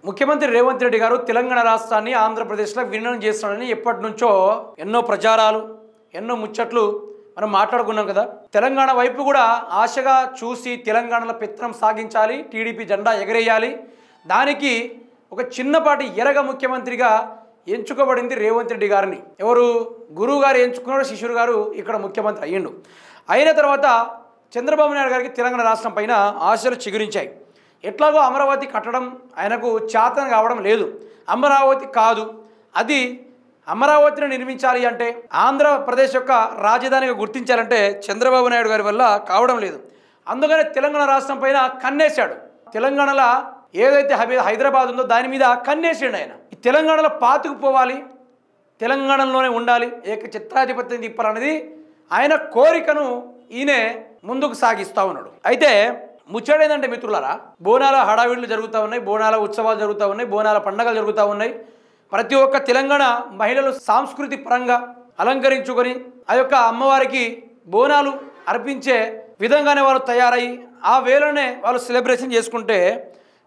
ముఖ్యమంత్రి రేవంత్ రెడ్డి గారు తెలంగాణ రాష్ట్రాన్ని ఆంధ్రప్రదేశ్లో విలీనం చేస్తాడని ఎప్పటి నుంచో ఎన్నో ప్రచారాలు ఎన్నో ముచ్చట్లు మనం మాట్లాడుకున్నాం కదా. తెలంగాణ వైపు కూడా ఆశగా చూసి తెలంగాణలో పెత్తనం సాగించాలి, టీడీపీ జెండా ఎగరేయాలి. దానికి ఒక చిన్నపాటి ఎరగ ముఖ్యమంత్రిగా ఎంచుకోబడింది రేవంత్ రెడ్డి గారిని. ఎవరు గురువు గారు ఎంచుకున్నాడు, శిష్యుడు గారు ఇక్కడ ముఖ్యమంత్రి అయ్యిండు. అయిన తర్వాత చంద్రబాబు నాయుడు గారికి తెలంగాణ రాష్ట్రం పైన ఆశలు చిగురించాయి. ఎట్లాగో అమరావతి కట్టడం ఆయనకు చేతన కావడం లేదు. అమరావతి కాదు, అది అమరావతిని నిర్మించాలి అంటే, ఆంధ్రప్రదేశ్ యొక్క రాజధానిగా గుర్తించాలంటే చంద్రబాబు నాయుడు గారి వల్ల కావడం లేదు. అందుకనే తెలంగాణ రాష్ట్రం పైన కన్నేశాడు. తెలంగాణలో ఏదైతే హైదరాబాద్ ఉందో దాని మీద కన్నేసాడు ఆయన. ఈ తెలంగాణలో పాతుకుపోవాలి, తెలంగాణలోనే ఉండాలి, ఏక చిత్రాధిపత్యం తిప్పాలనేది ఆయన కోరికను ఈయన ముందుకు సాగిస్తూ ఉన్నాడు. అయితే ముచ్చడేందంటే మిత్రులారా, బోనాల హడావిడులు జరుగుతూ ఉన్నాయి, బోనాల ఉత్సవాలు జరుగుతూ ఉన్నాయి, బోనాల పండుగలు జరుగుతూ ఉన్నాయి. ప్రతి ఒక్క తెలంగాణ మహిళలు సాంస్కృతిక పరంగా అలంకరించుకొని ఆ యొక్క అమ్మవారికి బోనాలు అర్పించే విధంగానే వాళ్ళు తయారయ్యి ఆ వేళనే వాళ్ళు సెలబ్రేషన్ చేసుకుంటే,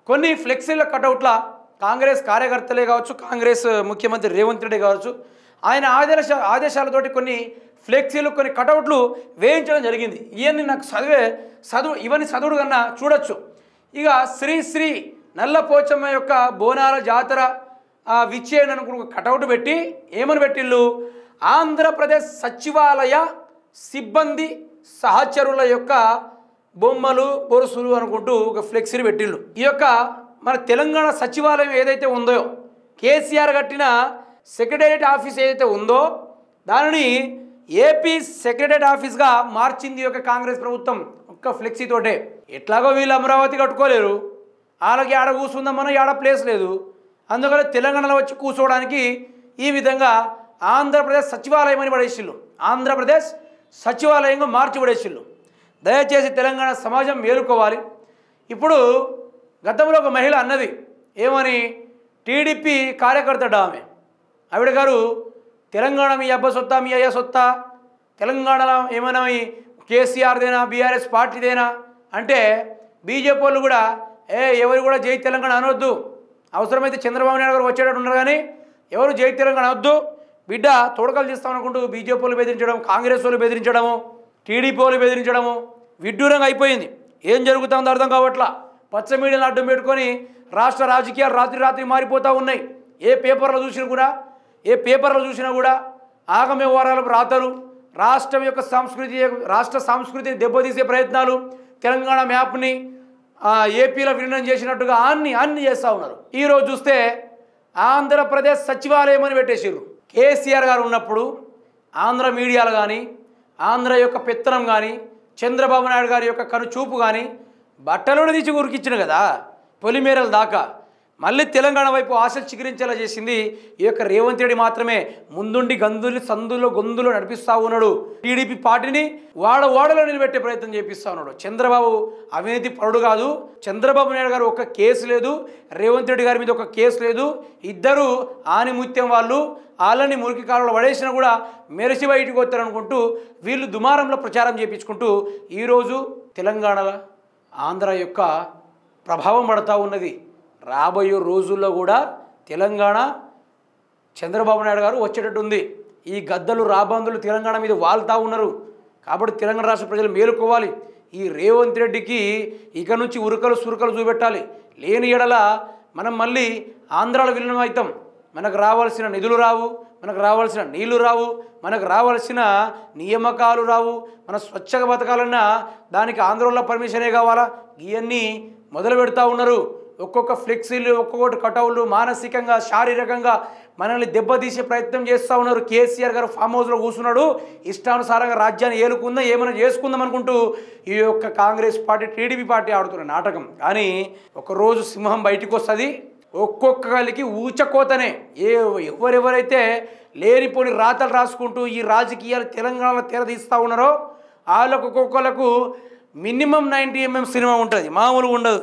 కొన్ని ఫ్లెక్సీల కటౌట్ల కాంగ్రెస్ కార్యకర్తలే కావచ్చు, కాంగ్రెస్ ముఖ్యమంత్రి రేవంత్ రెడ్డి కావచ్చు, ఆయన ఆదేశాలతోటి కొన్ని ఫ్లెక్సీలు కొన్ని కటౌట్లు వేయించడం జరిగింది. ఇవన్నీ నాకు ఇవన్నీ చదువుడు కన్నా చూడొచ్చు. ఇక శ్రీ నల్లపోచమ్మ యొక్క బోనాల జాతర విచ్చేయని అనుకున్న కటౌట్ పెట్టి ఏమని పెట్టిళ్ళు, ఆంధ్రప్రదేశ్ సచివాలయ సిబ్బంది సహచరుల యొక్క బొమ్మలు బొరుసులు అనుకుంటూ ఒక ఫ్లెక్సీని పెట్టిళ్ళు. ఈ యొక్క మన తెలంగాణ సచివాలయం ఏదైతే ఉందో, కేసీఆర్ కట్టిన సెక్రటేరియట్ ఆఫీస్ ఏదైతే ఉందో దానిని ఏపీ సెక్రటేరియట్ ఆఫీస్గా మార్చింది యొక్క కాంగ్రెస్ ప్రభుత్వం ఒక్క ఫ్లెక్సీతోటే. ఎట్లాగో వీళ్ళు అమరావతి కట్టుకోలేరు, వాళ్ళకి ఆడ కూర్చుందామన్నా ఆడ ప్లేస్ లేదు. అందుకని తెలంగాణలో వచ్చి కూర్చోవడానికి ఈ విధంగా ఆంధ్రప్రదేశ్ సచివాలయం అని పడేసిళ్ళు, ఆంధ్రప్రదేశ్ సచివాలయంగా మార్చి పడేసిళ్ళు. దయచేసి తెలంగాణ సమాజం మేలుకోవాలి. ఇప్పుడు గతంలో ఒక మహిళ అన్నది ఏమని, టీడీపీ కార్యకర్త ఆవిడ గారు, తెలంగాణ మీ అబ్బ సొత్తా మీ అయ్య సొత్తా, తెలంగాణలో ఏమైనా కేసీఆర్దేనా బీఆర్ఎస్ పార్టీదేనా అంటే బీజేపీ వాళ్ళు కూడా ఎవరు కూడా జై తెలంగాణ అనవద్దు, అవసరమైతే చంద్రబాబు నాయుడు గారు వచ్చేటట్టు ఉన్నారు కానీ ఎవరు జై తెలంగాణ అనవద్దు, బిడ్డ తోడకలు చేస్తామనుకుంటూ బీజేపీ వాళ్ళు బెదిరించడం, కాంగ్రెస్ వాళ్ళు బెదిరించడము, టీడీపీ వాళ్ళు బెదిరించడము విడ్డూరంగా అయిపోయింది. ఏం జరుగుతుందో అర్థం కావట్లా. పచ్చ మీడియాను అడ్డం పెట్టుకొని రాష్ట్ర రాజకీయాలు రాత్రి మారిపోతూ ఉన్నాయి. ఏ పేపర్లో చూసినా కూడా ఆగమ వ్యవహారాలకు రాతలు, రాష్ట్ర సంస్కృతిని దెబ్బతీసే ప్రయత్నాలు, తెలంగాణ మ్యాప్ని ఏపీలో విలీనం చేసినట్టుగా అన్ని చేస్తూ ఉన్నారు. ఈరోజు చూస్తే ఆంధ్రప్రదేశ్ సచివాలయం అని పెట్టేసారు. కేసీఆర్ గారు ఉన్నప్పుడు ఆంధ్ర మీడియాలు కానీ, ఆంధ్ర యొక్క పెత్తనం కానీ, చంద్రబాబు నాయుడు గారి యొక్క కనుచూపు కానీ బట్టలోనే తీసి ఉరికిచ్చిన కదా పొలిమేరల దాకా. మళ్ళీ తెలంగాణ వైపు ఆశలు చిగురించేలా చేసింది ఈ యొక్క రేవంత్ రెడ్డి మాత్రమే. ముందుండి సందులో గొంతులో నడిపిస్తూ ఉన్నాడు. టీడీపీ పార్టీని ఓడలో నిలబెట్టే ప్రయత్నం చేపిస్తూ ఉన్నాడు. చంద్రబాబు అవినీతి పరుడు కాదు. చంద్రబాబు నాయుడు గారు ఒక కేసు లేదు, రేవంత్ రెడ్డి గారి మీద ఒక కేసు లేదు. ఇద్దరు ఆనిముత్యం వాళ్ళు, వాళ్ళని మురికి కాలంలో పడేసినా కూడా మెరిసి బయటికి వస్తారనుకుంటూ వీళ్ళు దుమారంలో ప్రచారం చేయించుకుంటూ ఈరోజు తెలంగాణలో ఆంధ్ర యొక్క ప్రభావం పడుతూ ఉన్నది. రాబోయే రోజుల్లో కూడా తెలంగాణ చంద్రబాబు నాయుడు గారు వచ్చేటట్టు ఉంది. ఈ గద్దలు రాబందులు తెలంగాణ మీద వాళ్తూ ఉన్నారు. కాబట్టి తెలంగాణ రాష్ట్ర ప్రజలు మేలుకోవాలి. ఈ రేవంత్ రెడ్డికి ఇక నుంచి సురుకలు చూపెట్టాలి. లేని ఎడల మనం మళ్ళీ ఆంధ్రాలో విలీనం అవుతాం. మనకు రావాల్సిన నిధులు రావు, మనకు రావాల్సిన నీళ్లు రావు, మనకు రావాల్సిన నియామకాలు రావు. మన స్వచ్ఛగా బతకాలన్నా దానికి ఆంధ్రలో పర్మిషనే కావాలా. ఇవన్నీ మొదలు పెడతా ఉన్నారు. ఒక్కొక్క ఫ్లెక్సీలు, ఒక్కొక్కటి కటౌళ్ళు మానసికంగా శారీరకంగా మనల్ని దెబ్బతీసే ప్రయత్నం చేస్తూ ఉన్నారు. కేసీఆర్ గారు ఫామ్ హౌస్లో కూర్చున్నాడు, ఇష్టానుసారంగా రాజ్యాన్ని ఏలుకుందాం, ఏమైనా చేసుకుందాం అనుకుంటూ ఈ యొక్క కాంగ్రెస్ పార్టీ టీడీపీ పార్టీ ఆడుతున్న నాటకం. కానీ ఒకరోజు సింహం బయటికి వస్తుంది. ఒక్కొక్కరికి ఊచకోతనే. ఎవరెవరైతే లేనిపోని రాతలు రాసుకుంటూ ఈ రాజకీయాలు తెలంగాణలో తెరదీస్తూ ఉన్నారో వాళ్ళకు ఒక్కొక్కలకు మినిమం 90mm సినిమా ఉంటుంది, మామూలుగా ఉండదు.